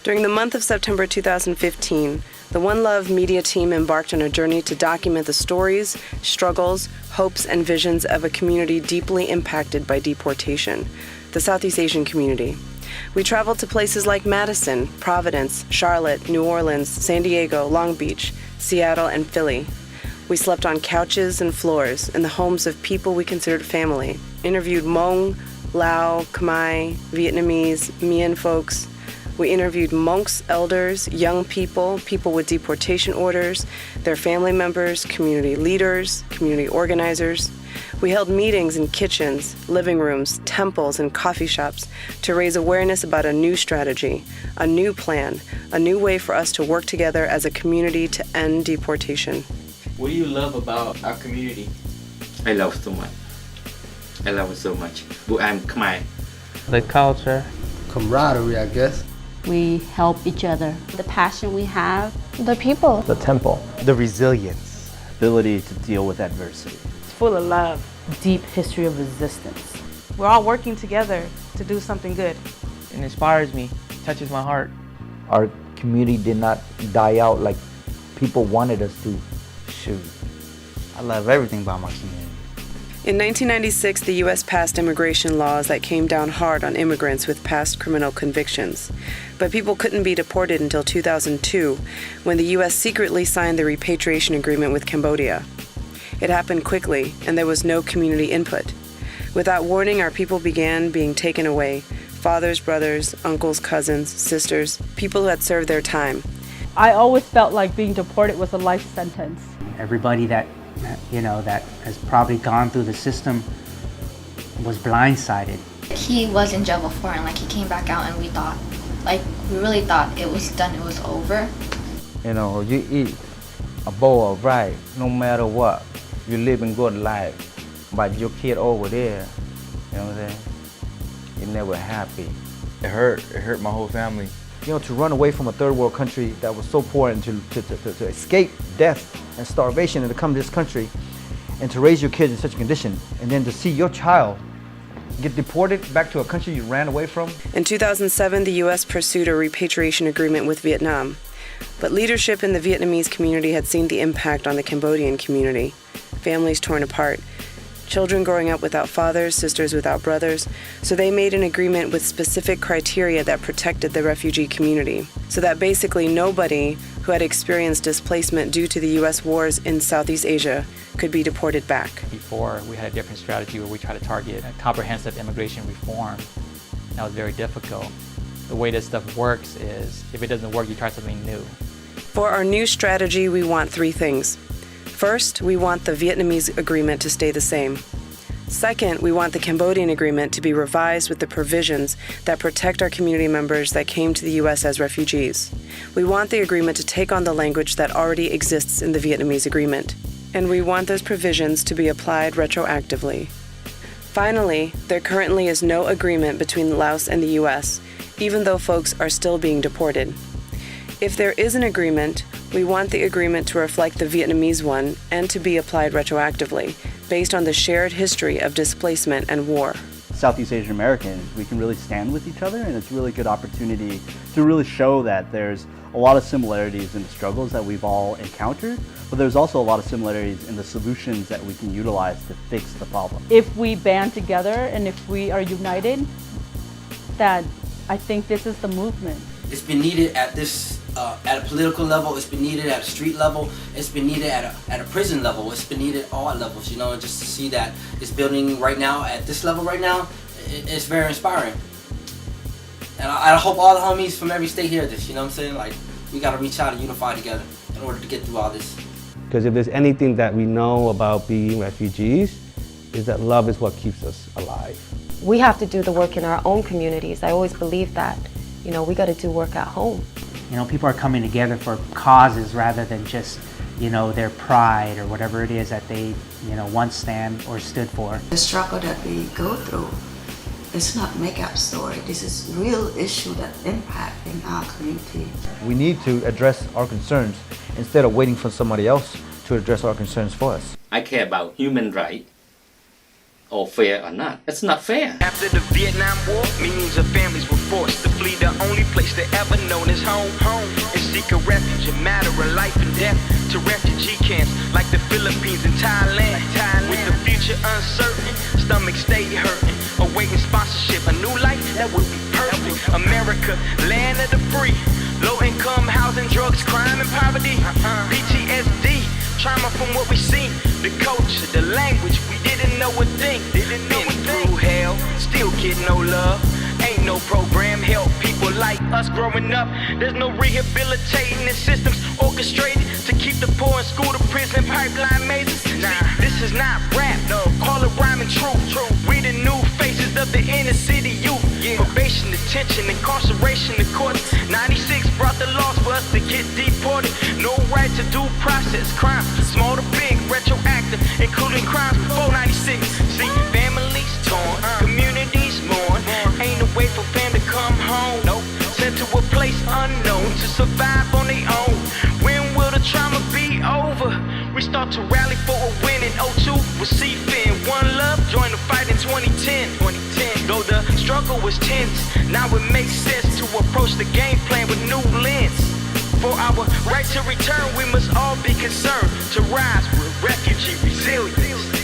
During the month of September 2015, the One Love media team embarked on a journey to document the stories, struggles, hopes, and visions of a community deeply impacted by deportation, the Southeast Asian community. We traveled to places like Madison, Providence, Charlotte, New Orleans, San Diego, Long Beach, Seattle, and Philly. We slept on couches and floors in the homes of people we considered family, interviewed Hmong, Lao, Khmer, Vietnamese, Mien folks. We interviewed monks, elders, young people, people with deportation orders, their family members, community leaders, community organizers. We held meetings in kitchens, living rooms, temples, and coffee shops to raise awareness about a new strategy, a new plan, a new way for us to work together as a community to end deportation. What do you love about our community? I love so much. I love it so much. But I'm Khmer. The culture. Camaraderie, I guess. We help each other. The passion we have. The people. The temple. The resilience. Ability to deal with adversity. It's full of love. Deep history of resistance. We're all working together to do something good. It inspires me, touches my heart. Our community did not die out like people wanted us to. Shoot, I love everything about my community. In 1996, the U.S. passed immigration laws that came down hard on immigrants with past criminal convictions. But people couldn't be deported until 2002, when the U.S. secretly signed the repatriation agreement with Cambodia. It happened quickly, and there was no community input. Without warning, our people began being taken away. Fathers, brothers, uncles, cousins, sisters, people who had served their time. I always felt like being deported was a life sentence. Everybody that has probably gone through the system was blindsided. He was in jail before, and he came back out, and we really thought it was done, it was over. You eat a bowl of rice, no matter what. You live a good life, but your kid over there, you know what I'm saying? You're never happy. It hurt my whole family. To run away from a third world country that was so poor and to escape death and starvation and to come to this country and to raise your kids in such a condition, and then to see your child get deported back to a country you ran away from. In 2007, the U.S. pursued a repatriation agreement with Vietnam. But leadership in the Vietnamese community had seen the impact on the Cambodian community. Families torn apart, children growing up without fathers, sisters without brothers, so they made an agreement with specific criteria that protected the refugee community, so that basically nobody who had experienced displacement due to the U.S. wars in Southeast Asia could be deported back. Before, we had a different strategy where we tried to target comprehensive immigration reform. That was very difficult. The way this stuff works is, if it doesn't work, you try something new. For our new strategy, we want three things. First, we want the Vietnamese agreement to stay the same. Second, we want the Cambodian agreement to be revised with the provisions that protect our community members that came to the U.S. as refugees. We want the agreement to take on the language that already exists in the Vietnamese agreement. And we want those provisions to be applied retroactively. Finally, there currently is no agreement between Laos and the U.S., even though folks are still being deported. If there is an agreement, we want the agreement to reflect the Vietnamese one and to be applied retroactively, based on the shared history of displacement and war. Southeast Asian Americans, we can really stand with each other, and it's a really good opportunity to really show that there's a lot of similarities in the struggles that we've all encountered, but there's also a lot of similarities in the solutions that we can utilize to fix the problem. If we band together and if we are united, then I think this is the movement. It's been needed at this at a political level, it's been needed at a street level, it's been needed at a prison level, it's been needed at all levels, just to see that it's building right now at this level right now, it's very inspiring. And I hope all the homies from every state hear this, we gotta reach out and unify together in order to get through all this. Because if there's anything that we know about being refugees, is that love is what keeps us alive. We have to do the work in our own communities. I always believe that. We got to do work at home. People are coming together for causes rather than just, their pride or whatever it is that they, once stand or stood for. The struggle that we go through is not make-up story. This is real issue that impacting our community. We need to address our concerns instead of waiting for somebody else to address our concerns for us. I care about human rights or fair or not. It's not fair. After the Vietnam War, millions of families were forced to flee the only place they ever known as home. And seek a refuge, a matter of life and death, to refugee camps like the Philippines and Thailand. With the future uncertain, stomachs stay hurting, awaiting sponsorship, a new life that would be perfect. America, land of the free, low income housing, drugs, crime and poverty. PTSD, trauma from what we seen, the culture, the language, we didn't know a thing. Been through hell, still get no love. Ain't no program help people like us growing up. There's no rehabilitating and systems orchestrated to keep the poor in school to prison pipeline mazes. Nah, this is not rap, no. Call it rhyming truth. We the new faces of the inner city youth. Probation, detention, incarceration, the courts. 96 brought the laws for us to get deported. No right to due process, crimes small to big, retroactive, including crimes before 96. See, families torn, communities mourn. Ain't no way for fam to come home. Nope. Sent to a place unknown to survive on their own. When will the trauma be over? We start to rally for a win in 02 with SEAFN. One love, join the fight in 2010. Though the struggle was tense, now it makes sense to approach the game plan with new lens. For our right to return, we must all be concerned to rise with refugee resilience.